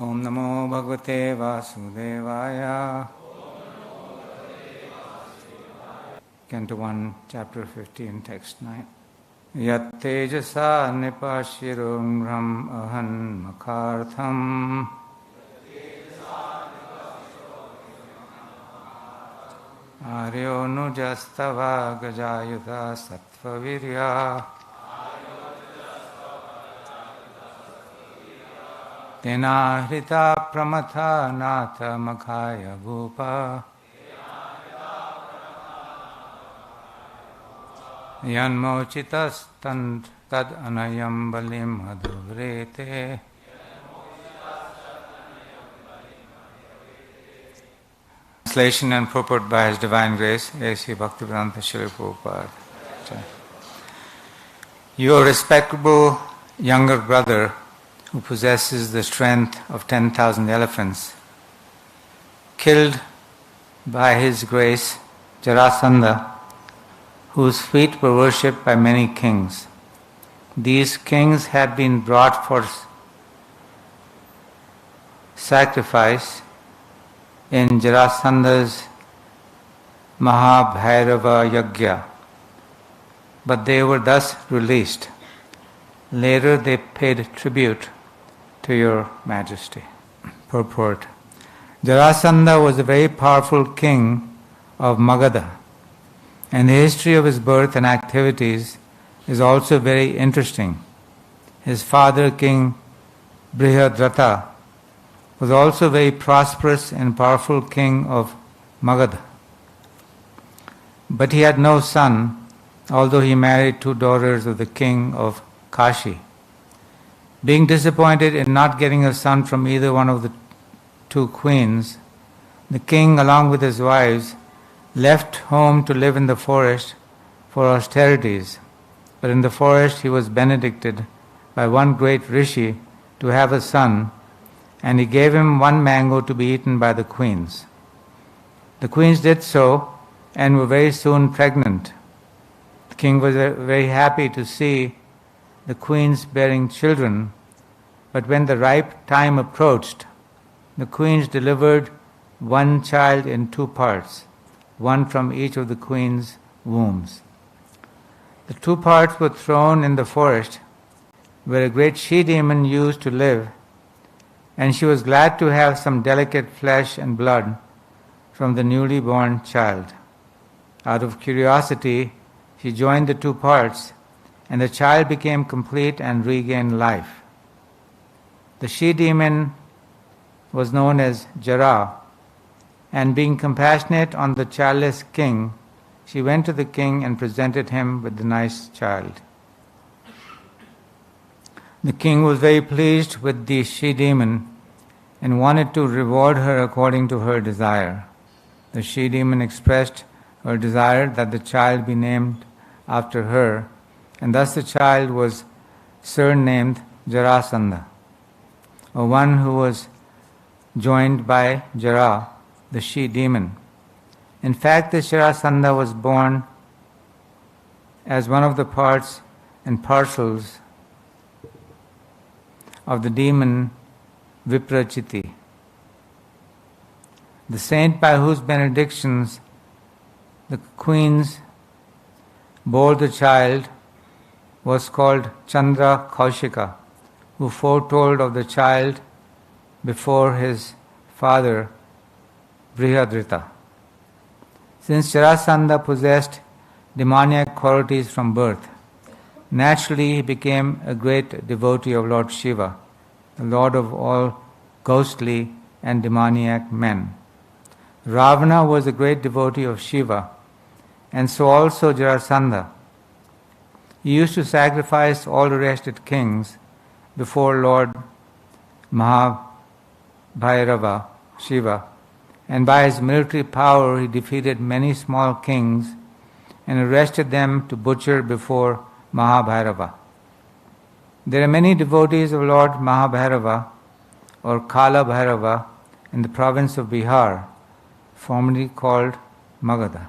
Om Namo Bhagavate Vasudevaya. Canto 1, Chapter 15, Text 9. Yat tejasa nipashirum ram ahan makartham Aryo nujastava gajayuta sattva virya Tena hrita pramatha natha makhaya bhupa Yanmochitas tad anayam balim adhuvrete Translation and purport by His Divine Grace, A.C. Bhaktivedanta Srila Prabhupada. Your respectable younger brother, who possesses the strength of 10,000 elephants, killed by His grace Jarasandha, whose feet were worshipped by many kings. These kings had been brought for sacrifice in Jarasandha's Mahabhairava Yajna, but they were thus released. Later they paid tribute to your majesty. Purport. Jarasandha was a very powerful king of Magadha, and the history of his birth and activities is also very interesting. His father, King Brihadrata, was also very prosperous and powerful king of Magadha. But he had no son, although he married 2 daughters of the king of Kashi. Being disappointed in not getting a son from either one of the 2 queens, the king, along with his wives, left home to live in the forest for austerities. But in the forest he was benedicted by one great rishi to have a son, and he gave him 1 mango to be eaten by the queens. The queens did so and were very soon pregnant. The king was very happy to see the queens bearing children, but when the ripe time approached, the queens delivered 1 child in 2 parts, 1 from each of the queens' wombs. The 2 parts were thrown in the forest, where a great she-demon used to live, and she was glad to have some delicate flesh and blood from the newly born child. Out of curiosity, she joined the 2 parts, and the child became complete and regained life. The she-demon was known as Jara, and being compassionate on the childless king, she went to the king and presented him with the nice child. The king was very pleased with the she-demon and wanted to reward her according to her desire. The she-demon expressed her desire that the child be named after her, and thus the child was surnamed Jarasandha, or one who was joined by Jara, the she-demon. In fact, this Jarasandha was born as one of the parts and parcels of the demon Viprachiti. The saint by whose benedictions the queens bore the child was called Chandra Kaushika, who foretold of the child before his father Brihadrata. Since Jarasandha possessed demoniac qualities from birth, naturally he became a great devotee of Lord Shiva, the Lord of all ghostly and demoniac men. Ravana was a great devotee of Shiva, and so also Jarasandha. He used to sacrifice all arrested kings before Lord Mahabhairava, Shiva, and by his military power he defeated many small kings and arrested them to butcher before Mahabhairava. There are many devotees of Lord Mahabhairava or Kala Bhairava in the province of Bihar, formerly called Magadha.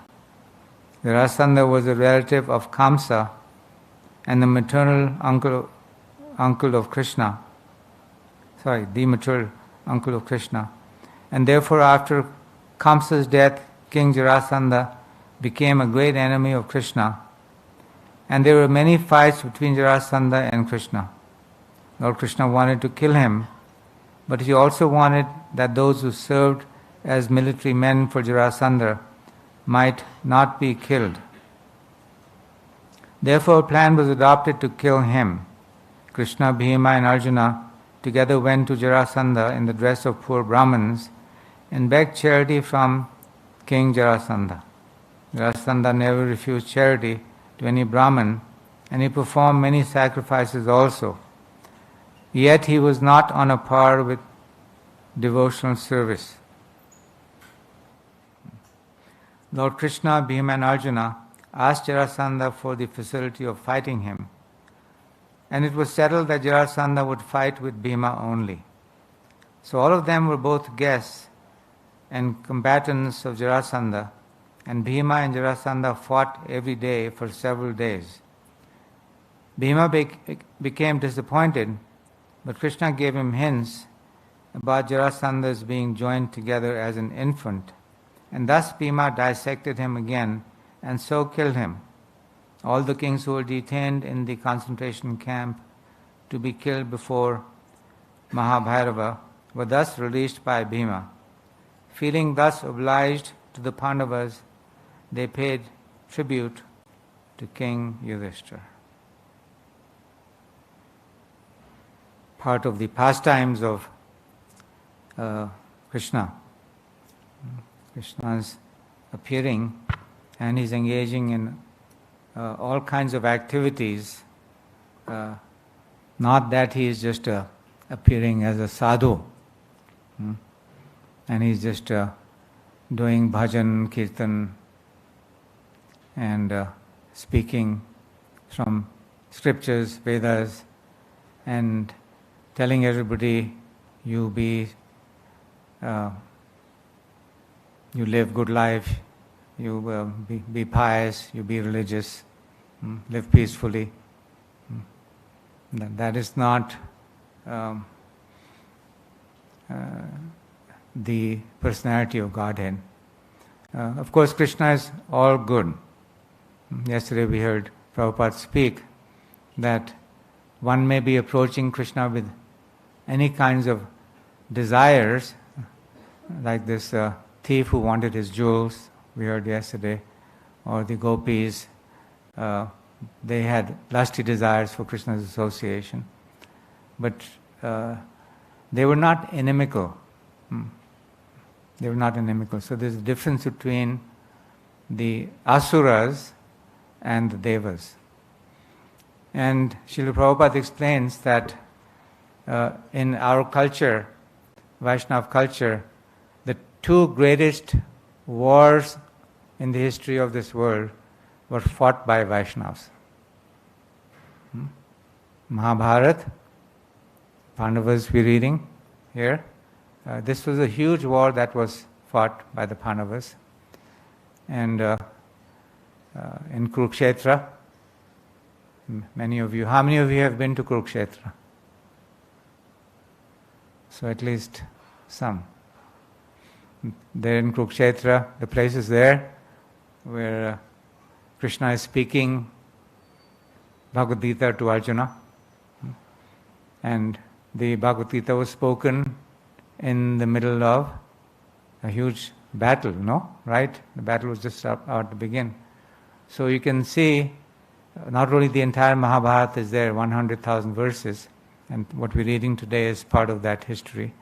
Jarasandha was a relative of Kamsa and the maternal uncle of Krishna. The maternal uncle of Krishna. And therefore, after Kamsa's death, King Jarasandha became a great enemy of Krishna. And there were many fights between Jarasandha and Krishna. Lord Krishna wanted to kill him, but he also wanted that those who served as military men for Jarasandha might not be killed. Therefore, a plan was adopted to kill him. Krishna, Bhima and Arjuna together went to Jarasandha in the dress of poor Brahmins and begged charity from King Jarasandha. Jarasandha never refused charity to any Brahmin, and he performed many sacrifices also. Yet he was not on a par with devotional service. Lord Krishna, Bhima and Arjuna asked Jarasandha for the facility of fighting him, and it was settled that Jarasandha would fight with Bhima only. So all of them were both guests and combatants of Jarasandha, and Bhima and Jarasandha fought every day for several days. Bhima became disappointed, but Krishna gave him hints about Jarasandha's being joined together as an infant, and thus Bhima dissected him again and so killed him. All the kings who were detained in the concentration camp to be killed before Mahabhairava were thus released by Bhima. Feeling thus obliged to the Pandavas, they paid tribute to King Yudhishthira. Part of the pastimes of Krishna. Krishna is appearing and he's engaging in all kinds of activities. Not that he is just appearing as a sadhu, and he's just doing bhajan, kirtan, and speaking from scriptures, Vedas, and telling everybody you live good life, you be pious, you be religious, live peacefully. That is not the personality of Godhead. Of course, Krishna is all good. Yesterday we heard Prabhupada speak that one may be approaching Krishna with any kinds of desires, like this thief who wanted his jewels, we heard yesterday, or the gopis, they had lusty desires for Krishna's association, but they were not inimical. They were not inimical. So there's a difference between the asuras and the devas. And Srila Prabhupada explains that in our culture, Vaishnava culture, the two greatest wars in the history of this world were fought by Vaishnavas. Mahabharata, Pandavas we're reading here. This was a huge war that was fought by the Pandavas. And in Kurukshetra, how many of you have been to Kurukshetra? So at least some. There in Kurukshetra, the place is there where Krishna is speaking Bhagavad Gita to Arjuna. And the Bhagavad Gita was spoken in the middle of a huge battle, no? Right? The battle was just about to begin. So you can see not only the entire Mahabharata is there, 100,000 verses, and what we're reading today is part of that history.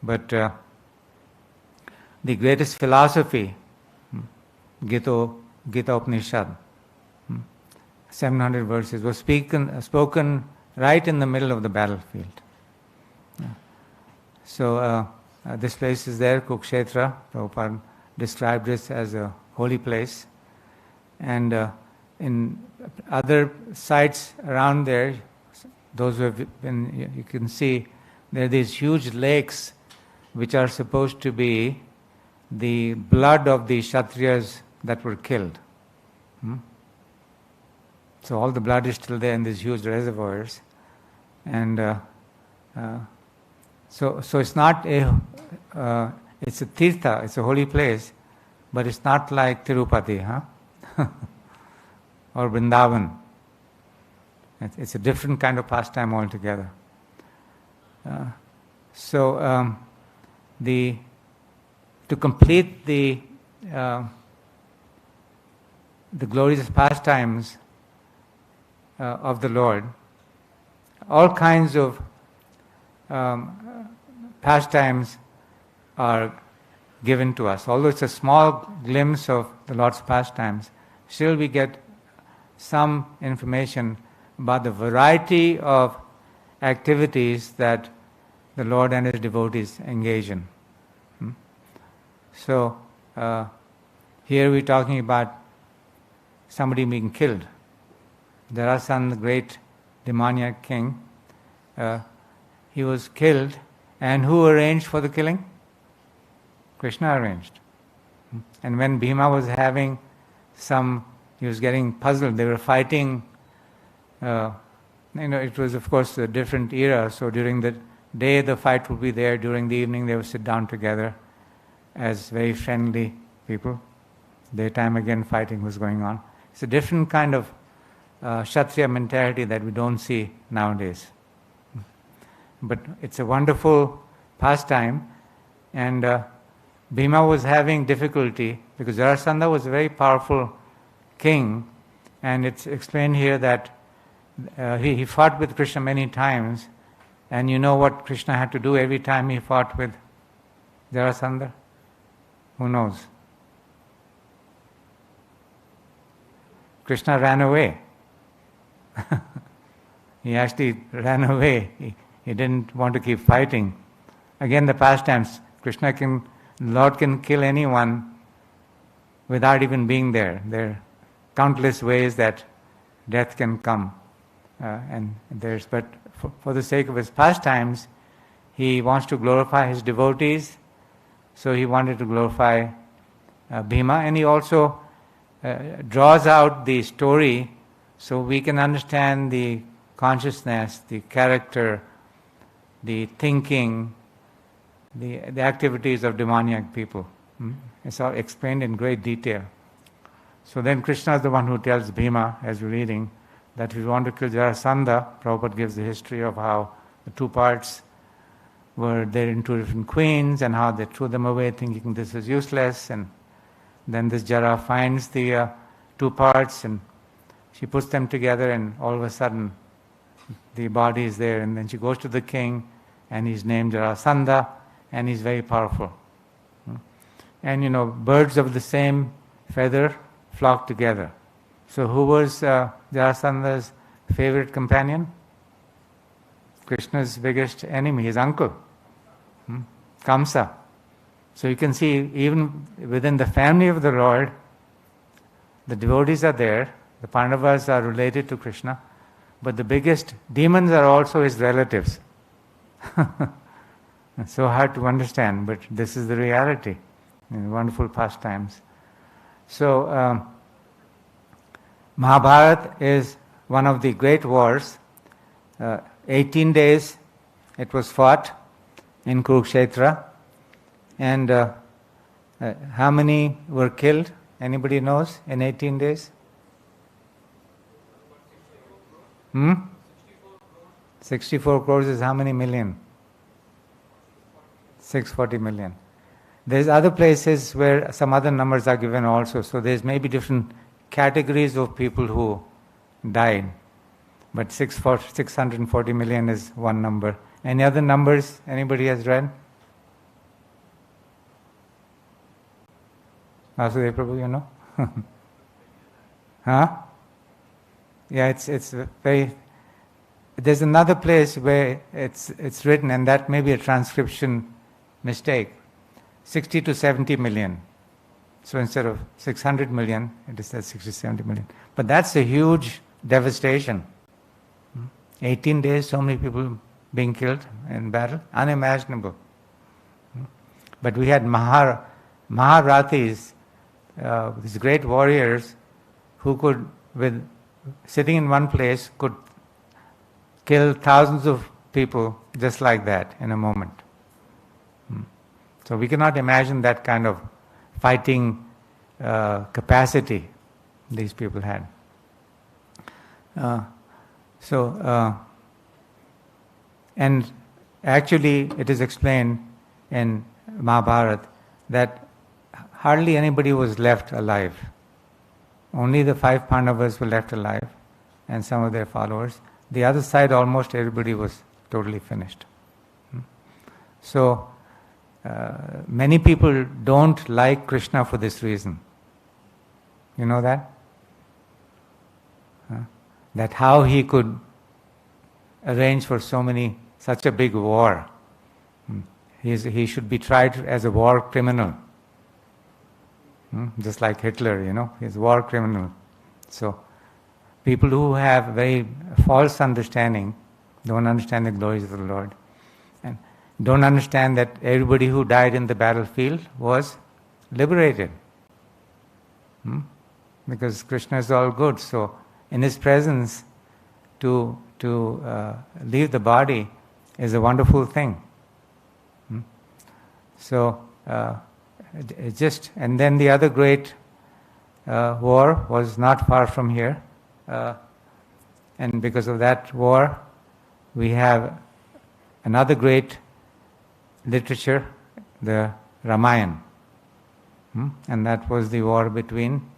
But the greatest philosophy, Gita Upanishad, 700 verses, was spoken right in the middle of the battlefield. So this place is there, Kurukshetra. Prabhupada described this as a holy place. And in other sites around there, those who have been, you can see there are these huge lakes which are supposed to be the blood of the Kshatriyas that were killed. So all the blood is still there in these huge reservoirs. And So it's not it's a tirtha, it's a holy place, but it's not like Tirupati, or Vrindavan. It's a different kind of pastime altogether. To complete the glorious pastimes of the Lord, all kinds of pastimes are given to us. Although it's a small glimpse of the Lord's pastimes, still we get some information about the variety of activities that the Lord and His devotees engage in. So, here we're talking about somebody being killed. Jarasandha, the great demoniac king, he was killed, and who arranged for the killing? Krishna arranged. And when Bhima was having he was getting puzzled, they were fighting, it was of course a different era, so during the day the fight would be there, during the evening they would sit down together as very friendly people. Daytime again fighting was going on. It's a different kind of Kshatriya mentality that we don't see nowadays. But it's a wonderful pastime, and Bhima was having difficulty because Jarasandha was a very powerful king, and it's explained here that he fought with Krishna many times, and you know what Krishna had to do every time he fought with Jarasandha? Who knows? Krishna ran away. He actually ran away. He didn't want to keep fighting. Again, the pastimes. Lord can kill anyone without even being there. There are countless ways that death can come. But for the sake of his pastimes, he wants to glorify his devotees, so he wanted to glorify Bhima, and he also draws out the story so we can understand the consciousness, the character, the thinking, the activities of demoniac people. It's all explained in great detail. So then Krishna is the one who tells Bhima, as we're reading, that if you want to kill Jarasandha, Prabhupada gives the history of how the two parts were there in two different queens and how they threw them away thinking this is useless, and then this Jara finds the two parts and she puts them together, and all of a sudden the body is there, and then she goes to the king and he's named Jarasandha and he's very powerful. And birds of the same feather flock together. So who was Jarasandha's favorite companion? Krishna's biggest enemy, his uncle, Kamsa. So you can see even within the family of the Lord, the devotees are there, the Pandavas are related to Krishna, but the biggest demons are also his relatives. It's so hard to understand, but this is the reality. Wonderful pastimes. So, Mahabharata is one of the great wars. 18 days it was fought in Kurukshetra. And how many were killed? Anybody knows in 18 days? 64 crores is how many million? 640 million. There's other places where some other numbers are given also. So there's maybe different categories of people who died. But 640 million is one number. Any other numbers anybody has read? Vasudeva Prabhu, you know? Huh? Yeah, it's very... There's another place where it's written, and that may be a transcription mistake, 60 to 70 million. So instead of 600 million, it says 60, 70 million. But that's a huge devastation. 18 days, so many people being killed in battle, unimaginable. But we had Maharathis, these great warriors who could, sitting in one place, could kill thousands of people just like that in a moment. So we cannot imagine that kind of fighting capacity these people had. And actually it is explained in Mahabharata that hardly anybody was left alive. Only the 5 Pandavas were left alive and some of their followers. The other side, almost everybody was totally finished. So, many people don't like Krishna for this reason. You know that? That how he could arrange for such a big war. He should be tried as a war criminal. Just like Hitler, he's a war criminal. So, people who have very false understanding, don't understand the glories of the Lord, and don't understand that everybody who died in the battlefield was liberated. Because Krishna is all good. So, in His presence, to leave the body is a wonderful thing. So, and then the other great war was not far from here. And because of that war, we have another great literature, the Ramayana. And that was the war between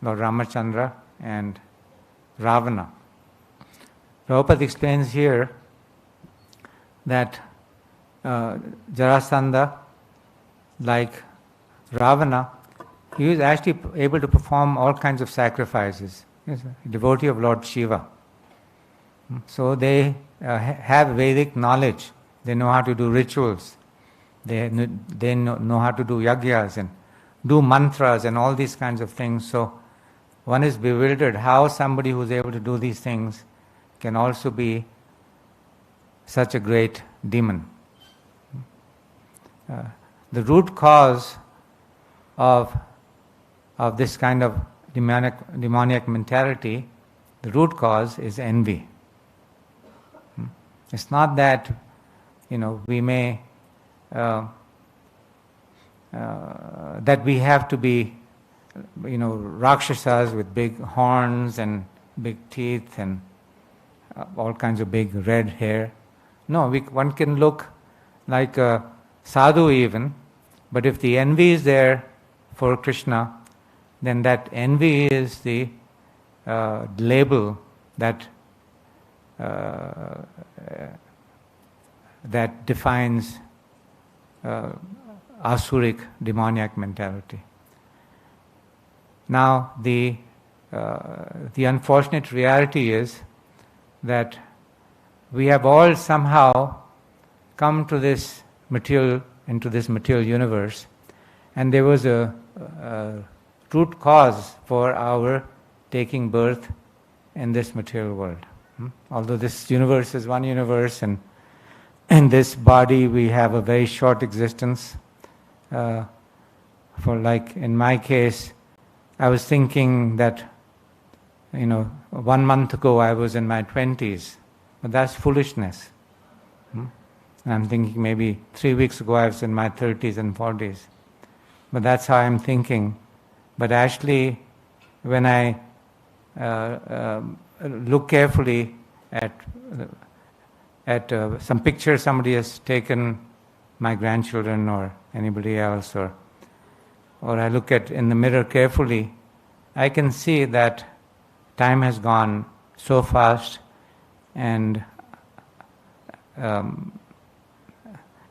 Lord Ramachandra and Ravana. Prabhupada explains here that Jarasandha, like Ravana, he was actually able to perform all kinds of sacrifices. He's a devotee of Lord Shiva. So they have Vedic knowledge. They know how to do rituals. They know how to do yagyas and do mantras and all these kinds of things. So one is bewildered how somebody who is able to do these things can also be such a great demon. The root cause of this kind of demoniac mentality, the root cause is envy. It's not that, we may, that we have to be, Rakshasas with big horns and big teeth and all kinds of big red hair. No, one can look like a sadhu even, but if the envy is there for Krishna, then that envy is the label that defines asuric demoniac mentality. Now, the unfortunate reality is that we have all somehow come to this material universe, and there was a root cause for our taking birth in this material world. Although this universe is one universe, and in this body we have a very short existence. For like in my case, I was thinking that 1 month ago I was in my 20s, but that's foolishness. I'm thinking maybe 3 weeks ago I was in my 30s and 40s, but that's how I'm thinking. But actually, when I look carefully at some picture somebody has taken, my grandchildren or anybody else, or I look at in the mirror carefully, I can see that time has gone so fast. And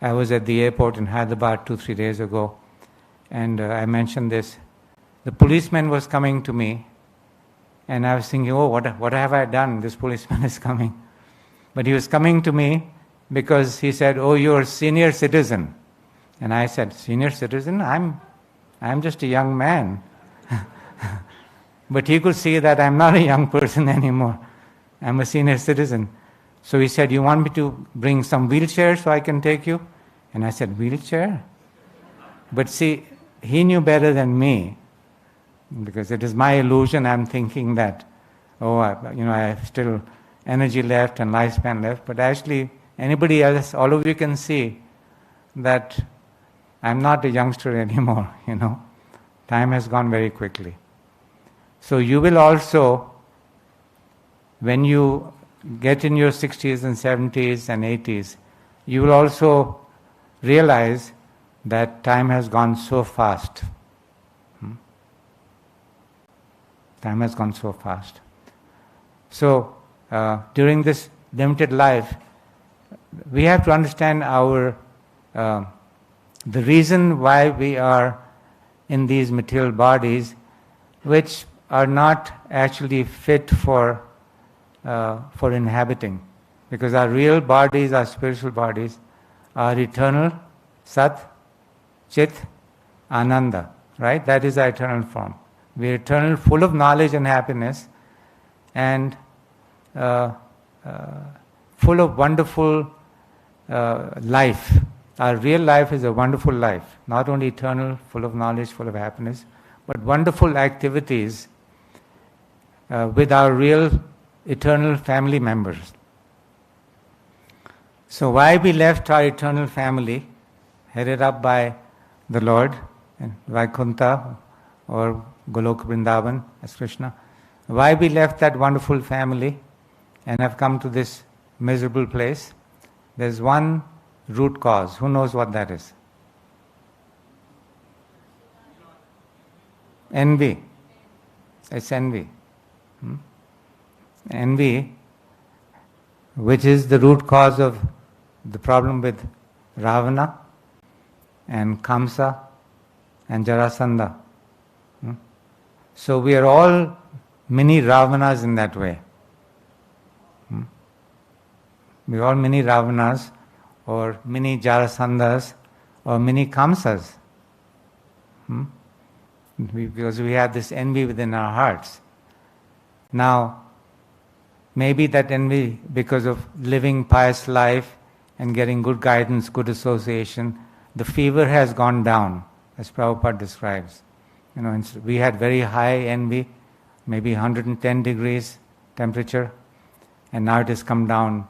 I was at the airport in Hyderabad 2-3 days ago, and I mentioned this. The policeman was coming to me, and I was thinking, oh, what have I done? This policeman is coming. But he was coming to me because he said, oh, you're a senior citizen. And I said, senior citizen? I'm just a young man. But he could see that I'm not a young person anymore. I'm a senior citizen. So he said, you want me to bring some wheelchair so I can take you? And I said, wheelchair? But see, he knew better than me, because it is my illusion. I'm thinking that, I have still energy left and lifespan left. But actually, Anybody else, all of you can see that I'm not a youngster anymore, Time has gone very quickly. So you will also, when you get in your 60s and 70s and 80s, you will also realize that time has gone so fast. Time has gone so fast. So, during this limited life, we have to understand the reason why we are in these material bodies, which are not actually fit for inhabiting. Because our real bodies, our spiritual bodies, are eternal, Sat, Chit, Ananda, right? That is our eternal form. We are eternal, full of knowledge and happiness, and full of wonderful life. Our real life is a wonderful life, not only eternal, full of knowledge, full of happiness, but wonderful activities with our real eternal family members. So why we left our eternal family, headed up by the Lord, in Vaikuntha or Goloka Vrindavan as Krishna, why we left that wonderful family and have come to this miserable place? There's one root cause. Who knows what that is? Envy. It's envy. Envy, which is the root cause of the problem with Ravana and Kamsa and Jarasandha. So we are all mini Ravanas in that way. We are all mini Ravanas or mini Jarasandhas or mini Kamsas. Because we have this envy within our hearts. Now, maybe that envy, because of living pious life and getting good guidance, good association, the fever has gone down, as Prabhupada describes. We had very high envy, maybe 110 degrees temperature, and now it has come down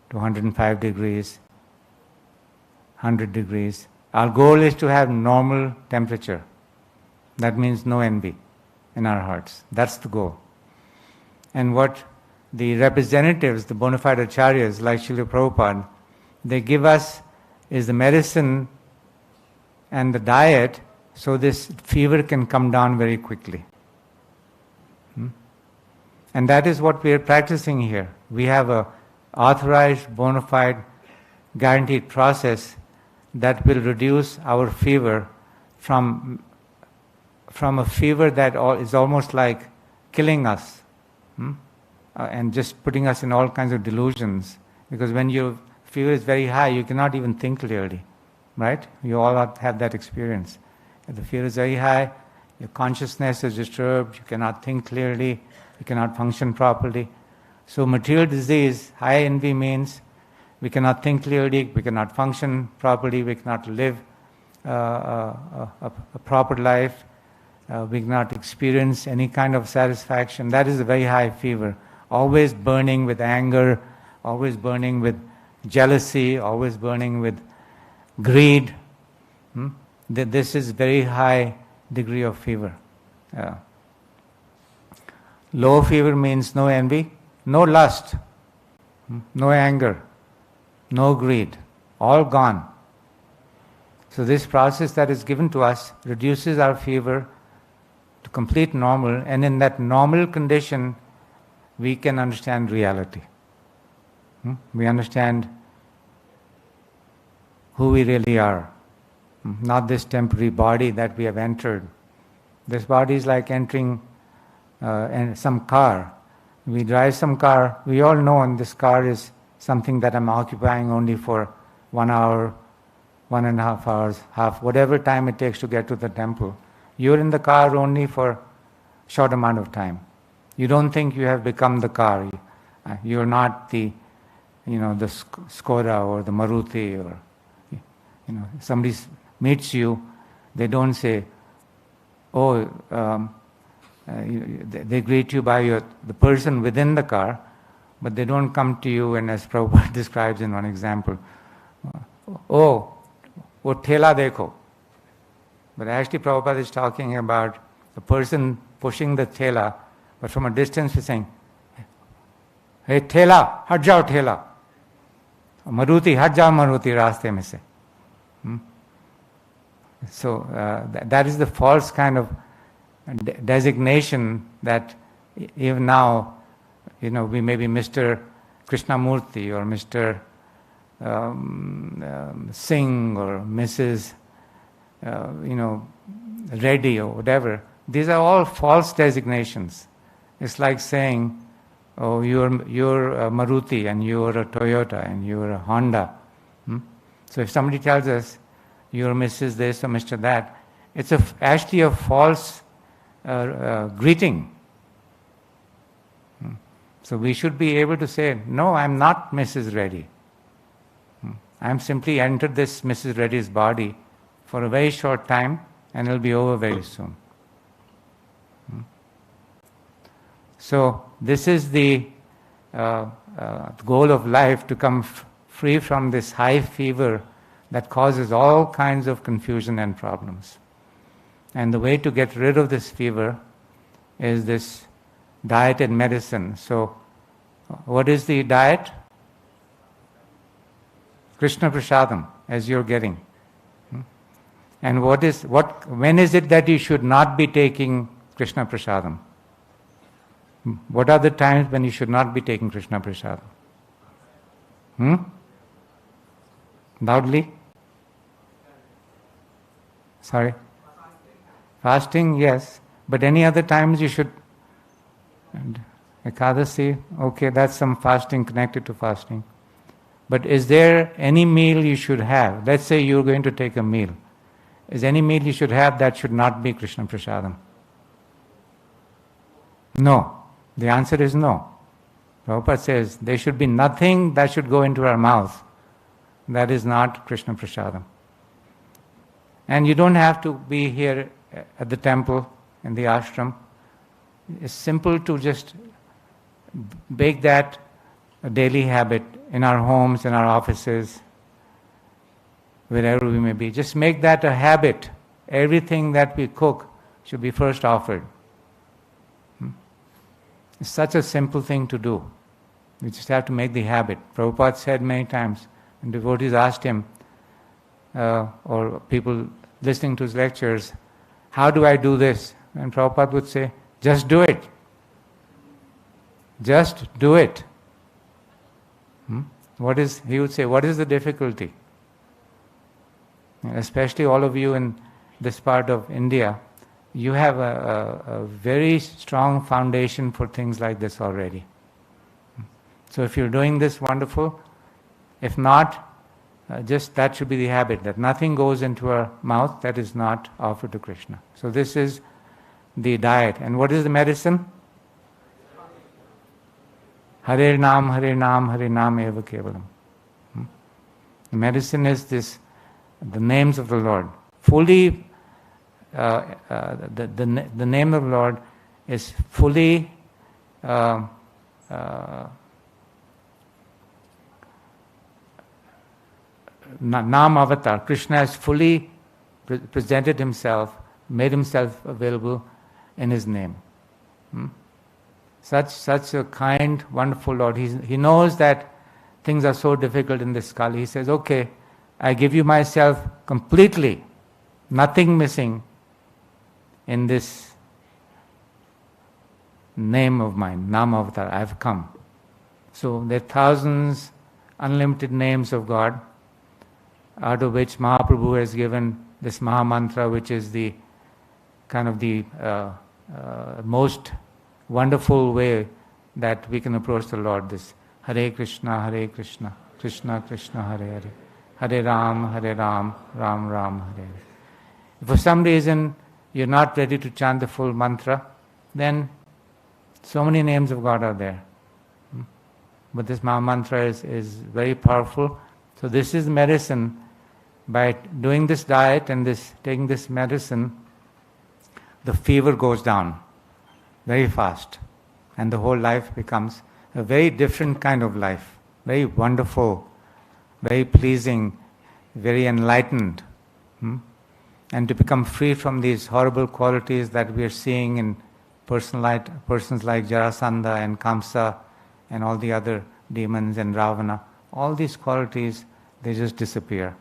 to 105 degrees, 100 degrees. Our goal is to have normal temperature. That means no envy in our hearts. That's the goal. And what the representatives, the bona fide acharyas like Srila Prabhupada, they give us is the medicine and the diet so this fever can come down very quickly. And that is what we are practicing here. We have a authorized, bona fide, guaranteed process that will reduce our fever from a fever that is almost like killing us. And just putting us in all kinds of delusions. Because when your fever is very high, you cannot even think clearly. Right? You all have that experience. If the fever is very high, your consciousness is disturbed, you cannot think clearly, you cannot function properly. So material disease, high envy means we cannot think clearly, we cannot function properly, we cannot live a proper life, we cannot experience any kind of satisfaction. That is a very high fever. Always burning with anger, always burning with jealousy, always burning with greed. This is very high degree of fever. Low fever means no envy, no lust, no anger, no greed, all gone. So this process that is given to us reduces our fever to complete normal, and in that normal condition we can understand reality. We understand who we really are, not this temporary body that we have entered. This body is like entering some car. We drive some car, we all know, and this car is something that I'm occupying only for 1 hour, 1.5 hours, whatever time it takes to get to the temple. You're in the car only for a short amount of time. You don't think you have become the car. You're not the Skoda or the Maruti, or somebody meets you, they don't say, they greet you by the person within the car, but they don't come to you, and as Prabhupada describes in one example, oh, wo thela dekho. But actually Prabhupada is talking about the person pushing the thela, but from a distance he's saying, hey thela, hat jao thela. Maruti, hat jao Maruti, raste mein se. So that is the false kind of designation that even now, we may be Mr. Krishnamurti or Mr. Singh or Mrs. Reddy or whatever. These are all false designations. It's like saying, oh, you're a Maruti and you're a Toyota and you're a Honda. So if somebody tells us, you're Mrs. this or Mr. that, it's actually a false greeting. So we should be able to say, no, I'm not Mrs. Reddy. I'm simply entered this Mrs. Reddy's body for a very short time and it'll be over very soon. So this is the goal of life, to come free from this high fever that causes all kinds of confusion and problems. And the way to get rid of this fever is this diet and medicine. So, what is the diet? Krishna Prasadam, as you're getting. And when is it that you should not be taking Krishna Prasadam? What are the times when you should not be taking Krishna Prasadam? Loudly? Sorry? Fasting, yes. But any other times you should... Ekadasi, okay, that's some fasting connected to fasting. But is there any meal you should have? Let's say you're going to take a meal. Is any meal you should have that should not be Krishna Prasadam? No. The answer is no. Prabhupada says there should be nothing that should go into our mouth that is not Krishna Prasadam. And you don't have to be here at the temple, in the ashram. It's simple to just make that a daily habit in our homes, in our offices, wherever we may be. Just make that a habit. Everything that we cook should be first offered. It's such a simple thing to do. We just have to make the habit. Prabhupada said many times, and devotees asked him, or people listening to his lectures, how do I do this? And Prabhupada would say, just do it. Just do it. He would say, what is the difficulty? Especially all of you in this part of India, you have a very strong foundation for things like this already. So if you're doing this, wonderful. If not, just that should be the habit, that nothing goes into our mouth that is not offered to Krishna. So this is the diet. And what is the medicine? Hare Nam, Hare Nam, Hare Nam Eva Kevalam. The medicine is the names of the Lord. Fully, the name of the Lord is fully Nam Avatar. Krishna has fully presented himself, made himself available in his name. Such a kind, wonderful Lord. He knows that things are so difficult in this Kali. He says, okay, I give you myself completely, nothing missing in this name of mine, Nam Avatar. I have come. So there are thousands, unlimited names of God, out of which Mahaprabhu has given this Maha Mantra, which is the kind of the most wonderful way that we can approach the Lord. This Hare Krishna, Krishna Krishna, Hare Hare, Hare Ram, Ram Ram, Hare Hare. If for some reason you're not ready to chant the full mantra, then so many names of God are there. But this Maha Mantra is very powerful. So this is medicine. By doing this diet and taking this medicine, the fever goes down very fast, and the whole life becomes a very different kind of life, very wonderful, very pleasing, very enlightened. And to become free from these horrible qualities that we are seeing in persons like Jarasandha and Kamsa and all the other demons and Ravana, all these qualities, they just disappear.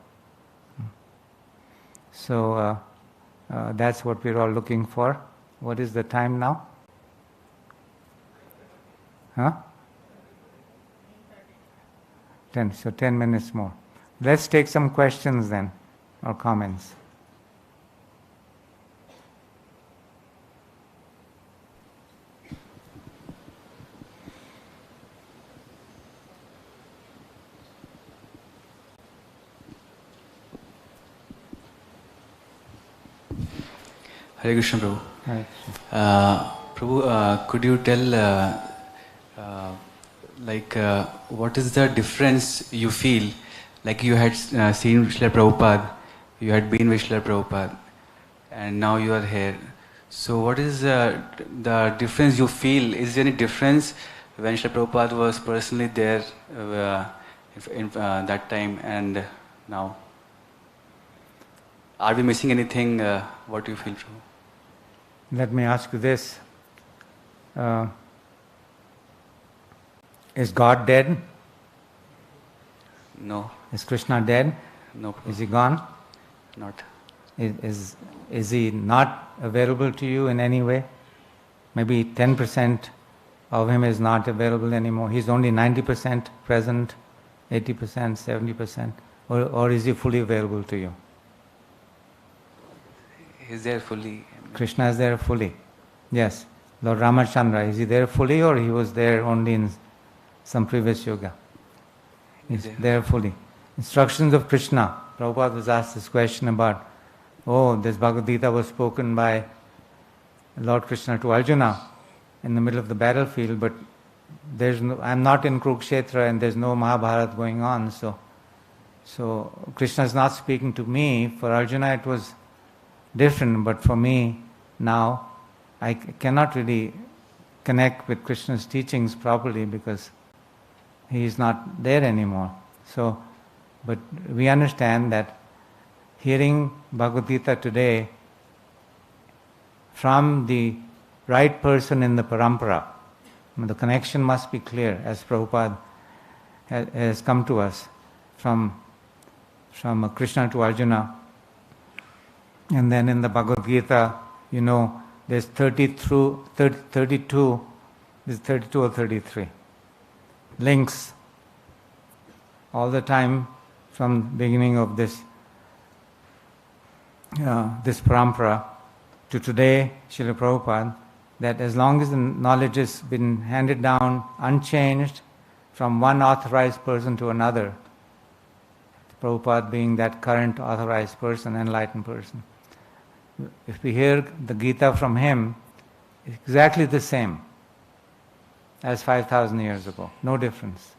So that's what we're all looking for. What is the time now? Huh? 10, so 10 minutes more. Let's take some questions then, or comments. Hare Krishna, Prabhu. Right. Prabhu, could you tell, what is the difference you feel? Like you had seen Srila Prabhupada, you had been with Srila Prabhupada, and now you are here. So what is the difference you feel? Is there any difference when Srila Prabhupada was personally there in that time and now? Are we missing anything? What do you feel, Prabhu? Let me ask you this. Is God dead? No. Is Krishna dead? No, Prabhu. Is he gone? Not. Is he not available to you in any way? Maybe 10% of him is not available anymore. He's only 90% present, 80%, 70%. Or is he fully available to you? He's there fully. Krishna is there fully. Yes. Lord Ramachandra, is he there fully or he was there only in some previous yoga? He's there fully. Instructions of Krishna. Prabhupada was asked this question about, this Bhagavad Gita was spoken by Lord Krishna to Arjuna in the middle of the battlefield, but I'm not in Kurukshetra and there's no Mahabharata going on, so Krishna is not speaking to me. For Arjuna it was different, but for me now I cannot really connect with Krishna's teachings properly because he is not there anymore. So, but we understand that hearing Bhagavad Gita today from the right person in the parampara, the connection must be clear, as Prabhupada has come to us from Krishna to Arjuna. And then in the Bhagavad Gita, there's 32 or 33 links all the time from the beginning of this parampara to today, Srila Prabhupada, that as long as the knowledge has been handed down unchanged from one authorized person to another, Prabhupada being that current authorized person, enlightened person, if we hear the Gita from him, it's exactly the same as 5,000 years ago, no difference.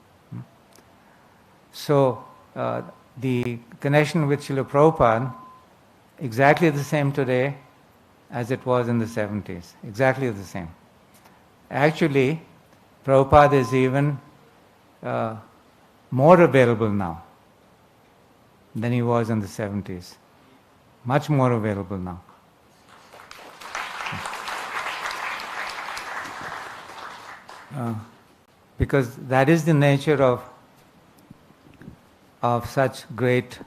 So the connection with Srila Prabhupada, exactly the same today as it was in the 70s, exactly the same. Actually, Prabhupada is even more available now than he was in the 70s. Much more available now. Because that is the nature of such great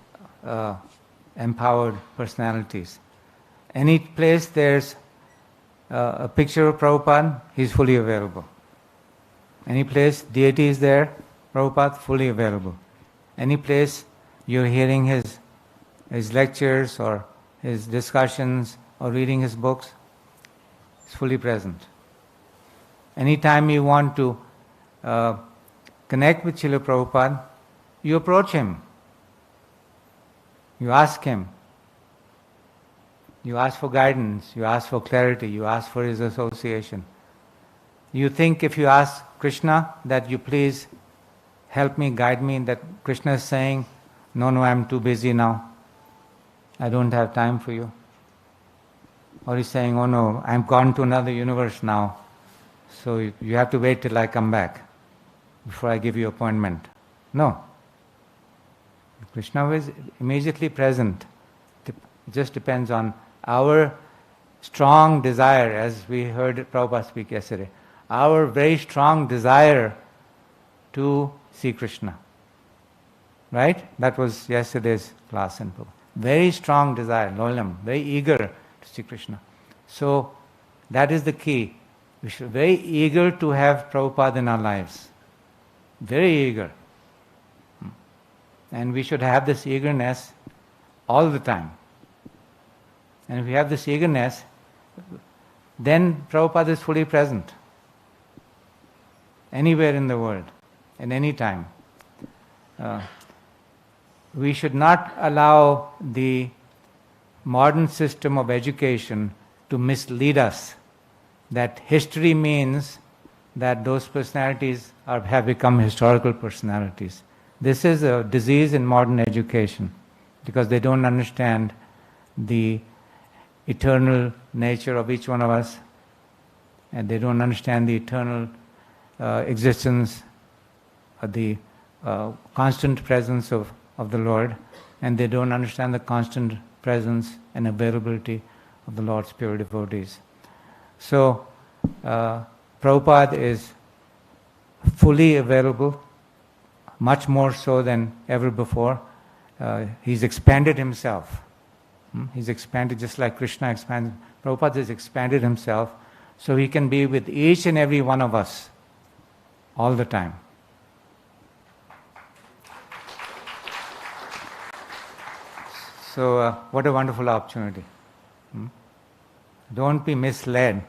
empowered personalities. Any place there's a picture of Prabhupada, he's fully available. Any place deity is there, Prabhupada fully available. Any place you're hearing his lectures or his discussions or reading his books, he's fully present. Anytime you want to connect with Srila Prabhupada, you approach him. You ask him. You ask for guidance, you ask for clarity, you ask for his association. You think if you ask Krishna that you please help me, guide me, that Krishna is saying, no, I'm too busy now. I don't have time for you. Or he's saying, oh no, I'm gone to another universe now. So you have to wait till I come back. before I give you appointment. No. Krishna is immediately present. It just depends on our strong desire, as we heard Prabhupada speak yesterday, our very strong desire to see Krishna. Right? That was yesterday's class in Prabhupada. Very strong desire, loyal, very eager to see Krishna. So that is the key. We should be very eager to have Prabhupada in our lives. Very eager. And we should have this eagerness all the time. And if we have this eagerness, then Prabhupada is fully present. Anywhere in the world, at any time. We should not allow the modern system of education to mislead us that history means that those personalities have become historical personalities. This is a disease in modern education because they don't understand the eternal nature of each one of us, and they don't understand the eternal existence, the constant presence of the Lord, and they don't understand the constant presence and availability of the Lord's pure devotees. So, Prabhupada is fully available, much more so than ever before. He's expanded himself. He's expanded just like Krishna expanded. Prabhupada has expanded himself so he can be with each and every one of us all the time. So, what a wonderful opportunity. Don't be misled.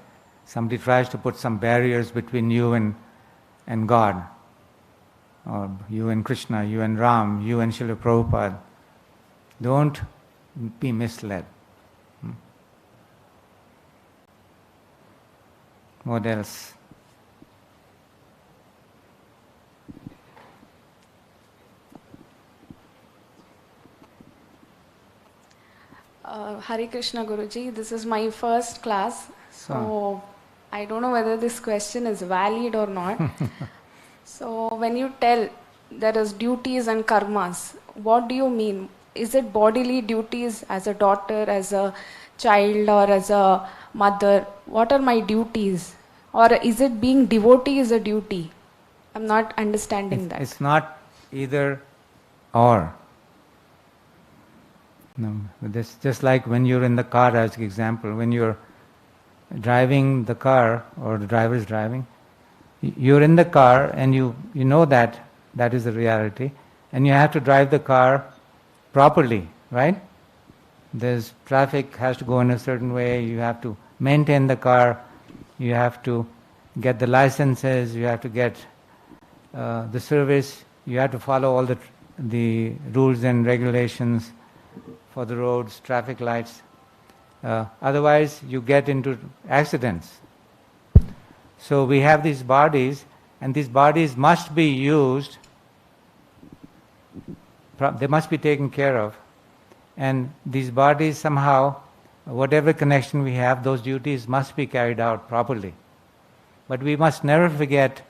Somebody tries to put some barriers between you and God, or you and Krishna, you and Ram, you and Srila Prabhupada. Don't be misled. What else? Hare Krishna Guruji, this is my first class, so I don't know whether this question is valid or not. So when you tell there is duties and karmas, what do you mean? Is it bodily duties as a daughter, as a child, or as a mother? What are my duties? Or is it being devotee is a duty? I'm not understanding that. It's not either or. No, this just like when you're in the car, as an example, when you're driving the car or the driver is driving, you're in the car and you know that is the reality, and you have to drive the car properly, right? There's traffic has to go in a certain way, you have to maintain the car, you have to get the licenses, you have to get the service, you have to follow all the rules and regulations for the roads, traffic lights. Otherwise, you get into accidents. So we have these bodies, and these bodies must be used, they must be taken care of. And these bodies somehow, whatever connection we have, those duties must be carried out properly. But we must never forget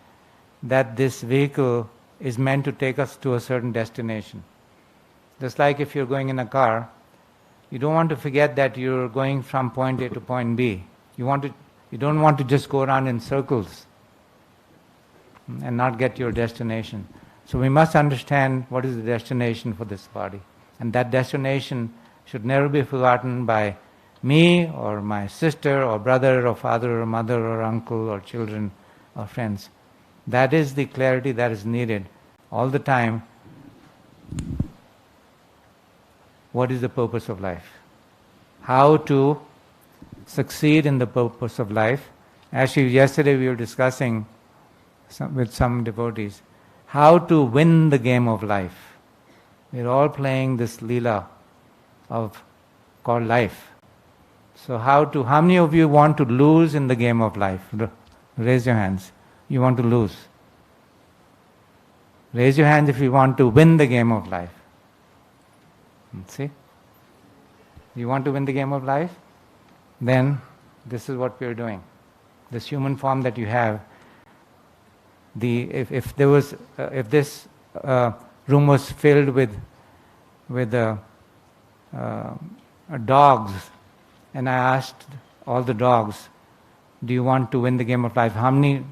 that this vehicle is meant to take us to a certain destination. Just like if you're going in a car, you don't want to forget that you're going from point A to point B. You don't want to just go around in circles and not get your destination. So we must understand what is the destination for this body. And that destination should never be forgotten by me or my sister or brother or father or mother or uncle or children or friends. That is the clarity that is needed all the time. What is the purpose of life? How to succeed in the purpose of life. Actually, yesterday we were discussing with some devotees how to win the game of life. We're all playing this leela called life. So how many of you want to lose in the game of life? Raise your hands. You want to lose. Raise your hands if you want to win the game of life. See? You want to win the game of life? Then this is what we are doing. This human form that you have, If there was if this room was filled with dogs, and I asked all the dogs, do you want to win the game of life? How many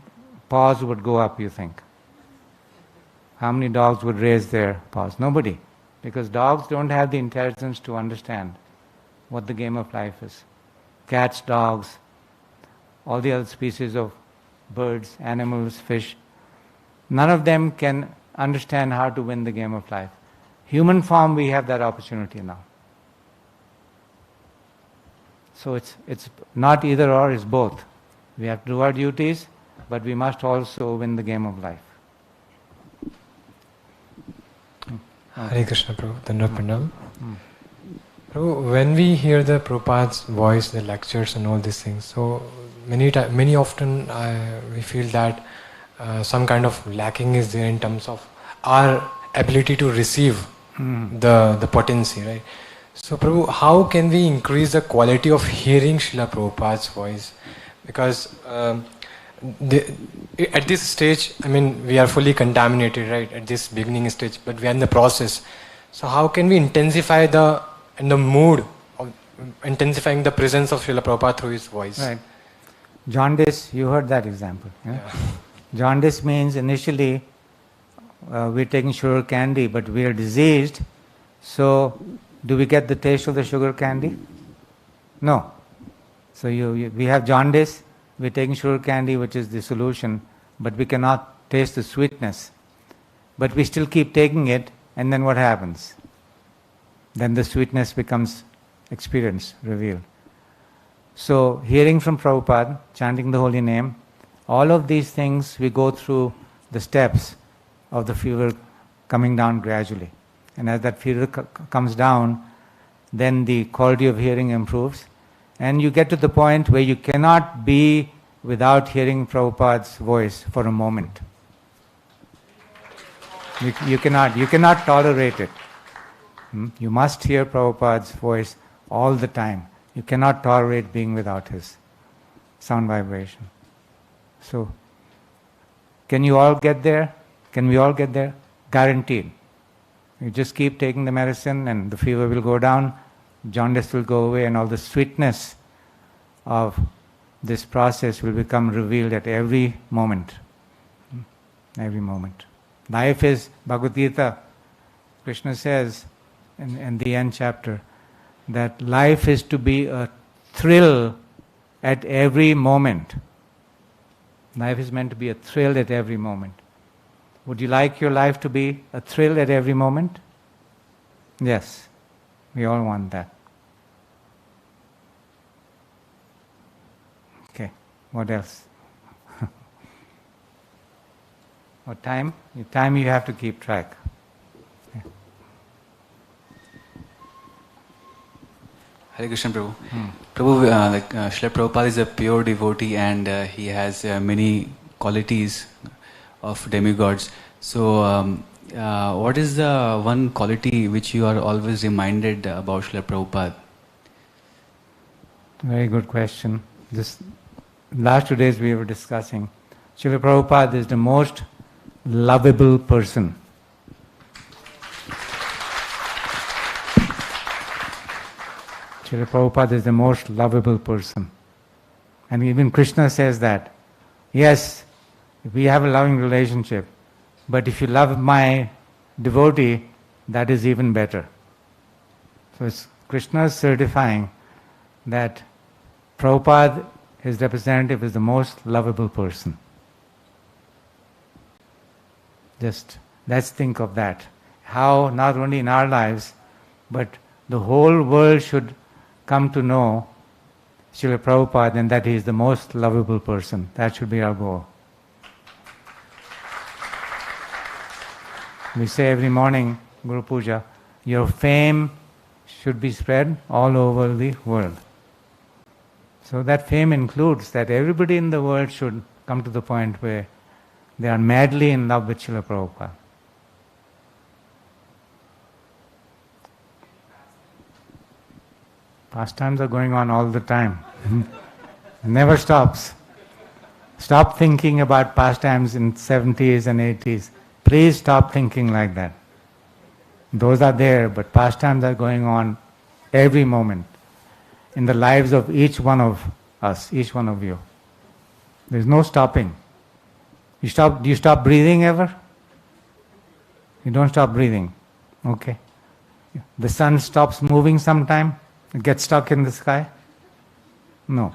paws would go up, you think? How many dogs would raise their paws? Nobody. Because dogs don't have the intelligence to understand what the game of life is. Cats, dogs, all the other species of birds, animals, fish, none of them can understand how to win the game of life. Human form, we have that opportunity now. So it's not either or, it's both. We have to do our duties, but we must also win the game of life. Hare Krishna, Prabhu. Dandavad Pranam. Prabhu, when we hear the Prabhupada's voice, the lectures and all these things, so many often we feel that some kind of lacking is there in terms of our ability to receive the potency, right? So Prabhu, how can we increase the quality of hearing Srila Prabhupada's voice? Because at this stage, I mean, we are fully contaminated, right, at this beginning stage, but we are in the process. So how can we intensify the mood of intensifying the presence of Srila Prabhupada through his voice? Right. Jaundice, you heard that example. Yeah? Jaundice means initially we're taking sugar candy, but we are diseased. So do we get the taste of the sugar candy? No. So we have jaundice, we're taking sugar candy, which is the solution, but we cannot taste the sweetness. But we still keep taking it, and then what happens? Then the sweetness becomes experienced, revealed. So hearing from Prabhupada, chanting the holy name, all of these things we go through the steps of the fever coming down gradually. And as that fever comes down, then the quality of hearing improves. And you get to the point where you cannot be without hearing Prabhupada's voice for a moment. You cannot tolerate it. You must hear Prabhupada's voice all the time. You cannot tolerate being without his sound vibration. So, can you all get there? Can we all get there? Guaranteed. You just keep taking the medicine and the fever will go down, jaundice will go away, and all the sweetness of this process will become revealed at every moment. Every moment. Life is, Bhagavad Gita, Krishna says in the end chapter, that life is to be a thrill at every moment. Life is meant to be a thrill at every moment. Would you like your life to be a thrill at every moment? Yes, we all want that. Okay, what else? What time? Your time you have to keep track. Yeah. Hare Krishna, Prabhu. Prabhu, Srila Prabhupada is a pure devotee and he has many qualities of demigods. So, what is the one quality which you are always reminded about Srila Prabhupada? Very good question. This last 2 days we were discussing. Srila Prabhupada is the most lovable person. Srila Prabhupada is the most lovable person. And even Krishna says that. Yes, we have a loving relationship, but if you love my devotee, that is even better. So it's Krishna is certifying that Prabhupada, his representative, is the most lovable person. Just let's think of that. How not only in our lives, but the whole world should come to know Srila Prabhupada and that he is the most lovable person. That should be our goal. We say every morning, Guru Puja, your fame should be spread all over the world. So that fame includes that everybody in the world should come to the point where they are madly in love with Srila Prabhupada. Pastimes are going on all the time. Never stops. Stop thinking about pastimes in 70s and 80s. Please stop thinking like that. Those are there, but pastimes are going on every moment in the lives of each one of us, each one of you. There's no stopping. Do you stop breathing ever? You don't stop breathing. Okay. The sun stops moving sometime? It gets stuck in the sky? No.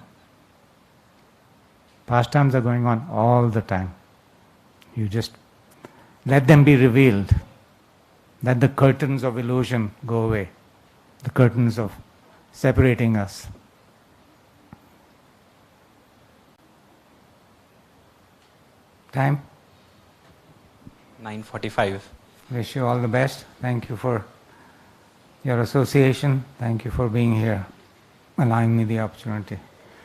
Pastimes are going on all the time. You just let them be revealed. Let the curtains of illusion go away. The curtains of separating us. Time? 9:45. Wish you all the best. Thank you for your association. Thank you for being here, allowing me the opportunity.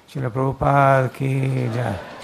Srila Prabhupada ki jai.